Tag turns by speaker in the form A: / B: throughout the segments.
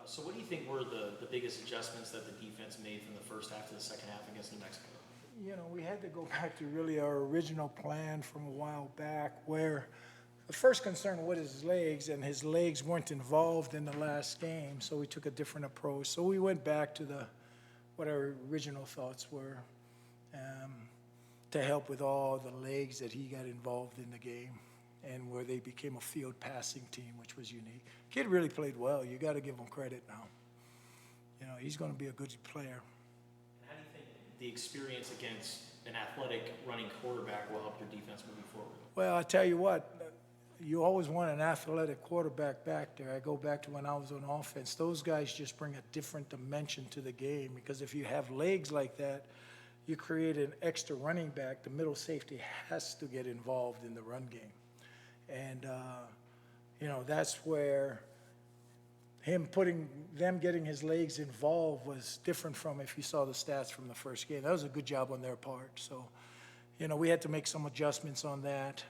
A: So what do you think were the biggest adjustments that the defense made from the first half to the second half against New Mexico?
B: You know, we had to go back to really our original plan from a while back where the first concern was his legs, and his legs weren't involved in the last game, so we took a different approach. So we went back to what our original thoughts were um, to help with all the legs that he got involved in the game and where they became a field passing team, which was unique. Kid really played well. You got to give him credit now. You know, he's going to be a good player.
A: And how do you think the experience against an athletic running quarterback will help your defense moving forward?
B: Well, I tell you what, you always want an athletic quarterback back there. I go back to when I was on offense. Those guys just bring a different dimension to the game because if you have legs like that, you create an extra running back. The middle safety has to get involved in the run game. And, you know, that's where them getting his legs involved was different from if you saw the stats from the first game. That was a good job on their part. So, you know, we had to make some adjustments on that.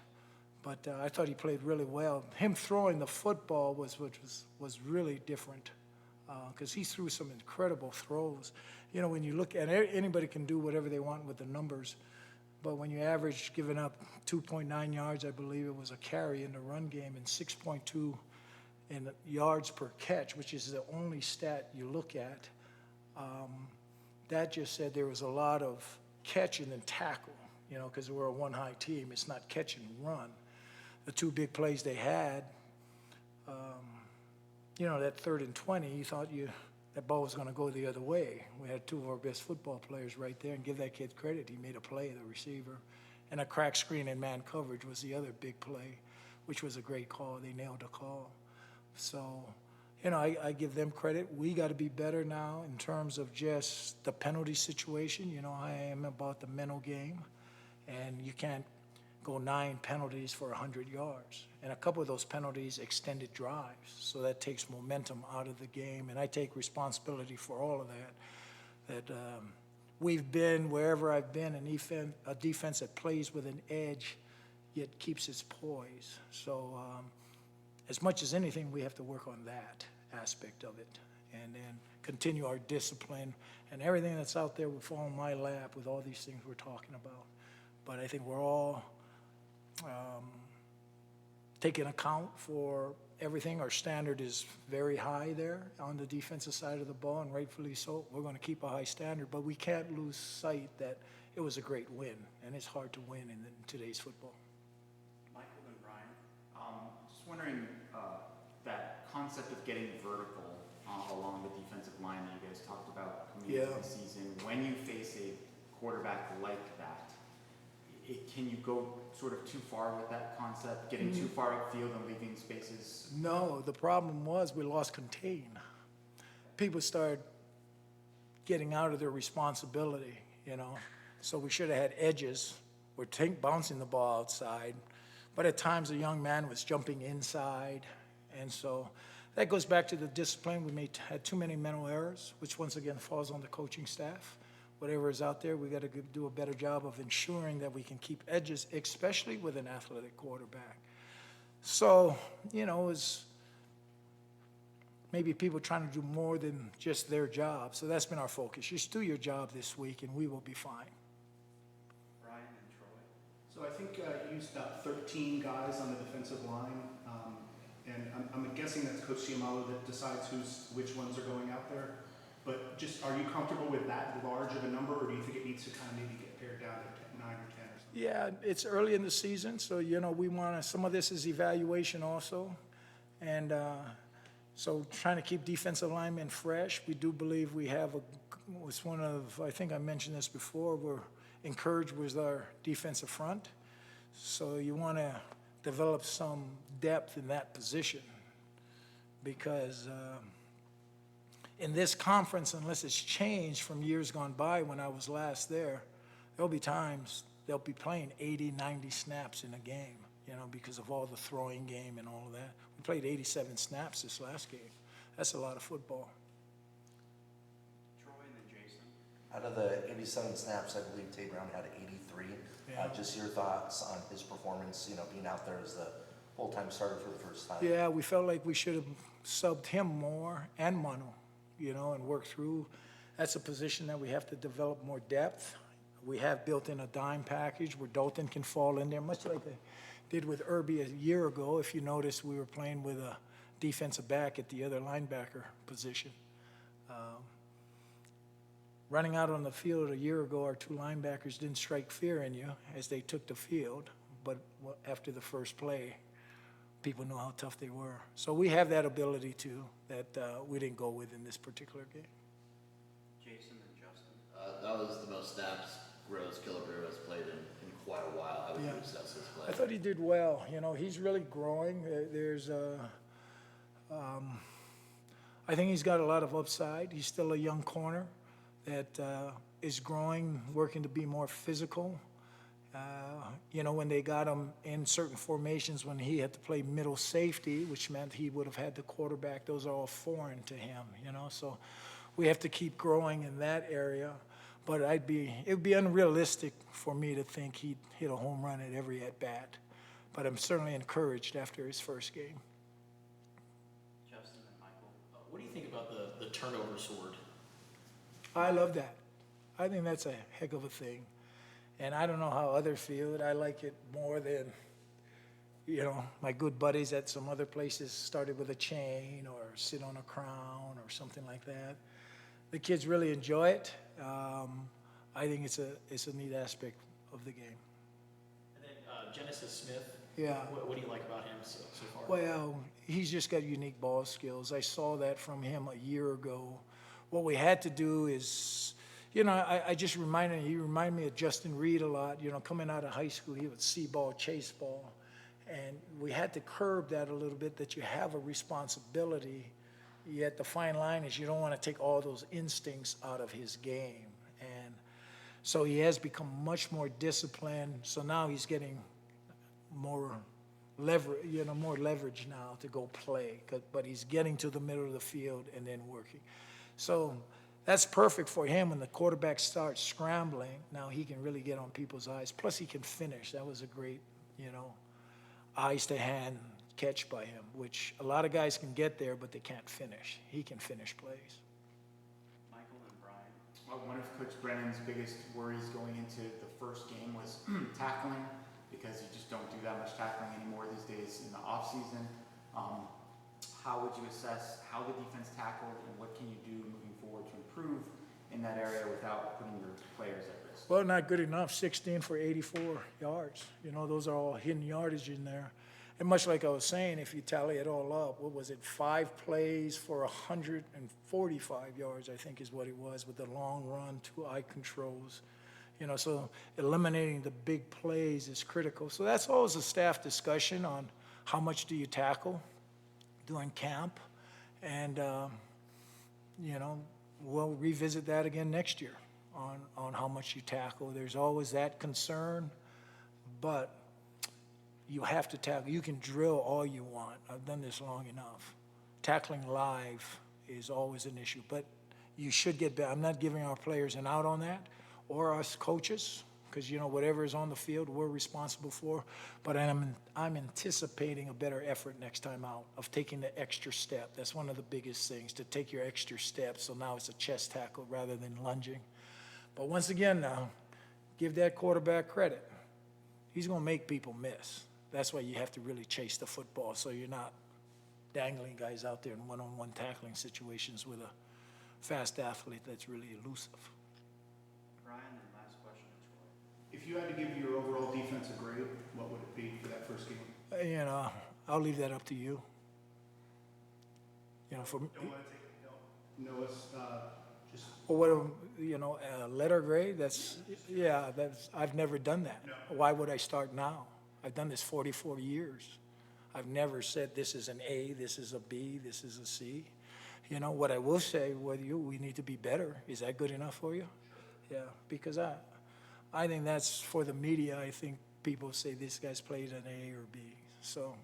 B: But I thought he played really well. Him throwing the football was really different because he threw some incredible throws. You know, when you look at it, anybody can do whatever they want with the numbers. But when you average giving up 2.9 yards, I believe it was a carry in the run game, and 6.2 in yards per catch, which is the only stat you look at, that just said there was a lot of catching and tackle, you know, because we're a one-high team. It's not catch and run. The two big plays they had, you know, that 3rd and 20, you thought that ball was going to go the other way. We had two of our best football players right there, and give that kid credit. He made a play, the receiver. And a crack screen in man coverage was the other big play, which was a great call. They nailed the call. So, you know, I give them credit. We got to be better now in terms of just the penalty situation. You know, I am about the mental game, and you can't go 9 penalties for 100 yards. And a couple of those penalties extended drives. So that takes momentum out of the game. And I take responsibility for all of that. That we've been, wherever I've been, a defense that plays with an edge yet keeps its poise. So as much as anything, we have to work on that aspect of it. And then continue our discipline. And everything that's out there will fall in my lap with all these things we're talking about. But I think we're all taking account for everything. Our standard is very high there on the defensive side of the ball, and rightfully so. We're going to keep a high standard, but we can't lose sight that it was a great win, and it's hard to win in today's football.
C: Michael and Brian, just wondering that concept of getting vertical along the defensive line that you guys talked about coming into the season. When you face a quarterback like that, can you go sort of too far with that concept, getting too far upfield and leaving spaces?
B: No, the problem was we lost contain. People started getting out of their responsibility, you know. So we should have had edges. We're bouncing the ball outside. But at times a young man was jumping inside. And so that goes back to the discipline. We had too many mental errors, which once again falls on the coaching staff. Whatever is out there, we got to do a better job of ensuring that we can keep edges, especially with an athletic quarterback. So, you know, it's maybe people trying to do more than just their job. So that's been our focus. Just do your job this week, and we will be fine.
C: Brian and Troy.
D: So I think you used about 13 guys on the defensive line, and I'm guessing that's Coach Ciamalo that decides which ones are going out there. But just, are you comfortable with that large of a number, or do you think it needs to kind of maybe get pared down to 9 or 10 or something?
B: Yeah, it's early in the season, so, you know, we want to, some of this is evaluation also. And so trying to keep defensive linemen fresh. We do believe we have was one of, I think I mentioned this before, we're encouraged with our defensive front. So you want to develop some depth in that position because in this conference, unless it's changed from years gone by when I was last there, there'll be times they'll be playing 80, 90 snaps in a game, you know, because of all the throwing game and all of that. We played 87 snaps this last game. That's a lot of football.
C: Troy and then Jason.
E: Out of the 87 snaps, I believe Tate Brown had 83.
B: Yeah.
E: Just your thoughts on his performance, you know, being out there as the full-time starter for the first time.
B: Yeah, we felt like we should have subbed him more and Mano, you know, and worked through. That's a position that we have to develop more depth. We have built in a dime package where Dalton can fall in there, much like I did with Irby a year ago. If you notice, we were playing with a defensive back at the other linebacker position. Running out on the field a year ago, our two linebackers didn't strike fear in you as they took the field, but after the first play, people knew how tough they were. So we have that ability too, that we didn't go with in this particular game.
C: Jason and Justin.
F: That was the most snaps Rose Killebrew has played in quite a while. How would
B: Yeah.
F: you assess his play?
B: I thought he did well. You know, he's really growing. I think he's got a lot of upside. He's still a young corner that is growing, working to be more physical. You know, when they got him in certain formations when he had to play middle safety, which meant he would have had the quarterback, those are all foreign to him, you know. So we have to keep growing in that area. But it would be unrealistic for me to think he'd hit a home run at every at-bat. But I'm certainly encouraged after his first game.
C: Justin and Michael.
A: What do you think about the turnover sword?
B: I love that. I think that's a heck of a thing. And I don't know how others feel it. I like it more than, you know, my good buddies at some other places started with a chain or sit on a crown or something like that. The kids really enjoy it. I think it's a neat aspect of the game.
A: And then Genesis Smith.
B: Yeah.
A: What do you like about him so far?
B: Well, he's just got unique ball skills. I saw that from him a year ago. What we had to do is, you know, he reminded me of Justin Reed a lot. You know, coming out of high school, he would see ball, chase ball. And we had to curb that a little bit, that you have a responsibility, yet the fine line is you don't want to take all those instincts out of his game. And so he has become much more disciplined. So now he's getting more leverage now to go play. But he's getting to the middle of the field and then working. So that's perfect for him when the quarterback starts scrambling. Now he can really get on people's eyes. Plus he can finish. That was a great, you know, eyes to hand catch by him, which a lot of guys can get there, but they can't finish. He can finish plays.
C: Michael and Brian. One of Coach Brennan's biggest worries going into the first game was tackling, because you just don't do that much tackling anymore these days in the offseason. How would you assess how the defense tackled, and what can you do moving forward to improve in that area without putting your players at risk?
B: Well, not good enough. 16 for 84 yards. You know, those are all hidden yardage in there. And much like I was saying, if you tally it all up, what was it? 5 plays for 145 yards, I think is what it was, with the long run, 2 eye controls. You know, so eliminating the big plays is critical. So that's always a staff discussion on how much do you tackle during camp. And, you know, we'll revisit that again next year on how much you tackle. There's always that concern, but you have to tackle. You can drill all you want. I've done this long enough. Tackling live is always an issue, but you should get better. I'm not giving our players an out on that, or us coaches, because, you know, whatever is on the field, we're responsible for. But I'm anticipating a better effort next time out of taking the extra step. That's one of the biggest things, to take your extra step. So now it's a chest tackle rather than lunging. But once again now, give that quarterback credit. He's going to make people miss. That's why you have to really chase the football, so you're not dangling guys out there in one-on-one tackling situations with a fast athlete that's really elusive.
C: Brian, and last question to Troy.
D: If you had to give your overall defense a grade, what would it be for that first game?
B: You know, I'll leave that up to you. You know, for
D: Don't want to take Noah's, just,
B: or what, you know, a letter grade. I've never done that.
D: No.
B: Why would I start now? I've done this 44 years. I've never said this is an A, this is a B, this is a C. You know, what I will say with you, we need to be better. Is that good enough for you? Yeah, because I think that's for the media. I think people say this guy's played an A or B. So,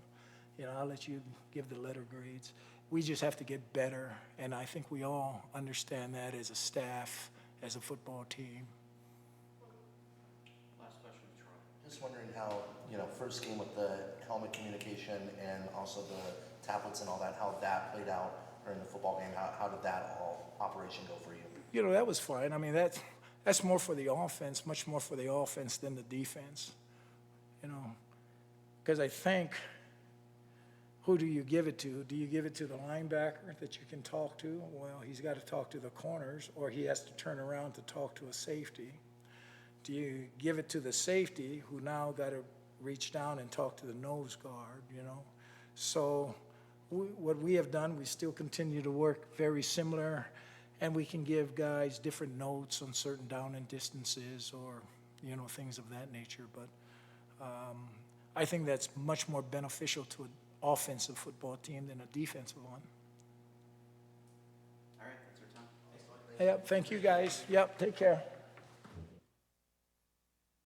B: you know, I'll let you give the letter grades. We just have to get better, and I think we all understand that as a staff, as a football team.
C: Last question to Troy.
E: Just wondering how, first game with the helmet communication and also the tablets and all that, how that played out during the football game. How did that all operation go for you?
B: That was fine. I mean, that's more for the offense, much more for the offense than the defense, because I think, who do you give it to? Do you give it to the linebacker that you can talk to? Well, he's got to talk to the corners, or he has to turn around to talk to a safety. Do you give it to the safety, who now got to reach down and talk to the nose guard, So what we have done, we still continue to work very similar, and we can give guys different notes on certain down and distances or, things of that nature. But I think that's much more beneficial to an offensive football team than a defensive one.
C: All right, that's our time. Thanks, Dwight.
B: Yep, thank you guys. Yep, take care.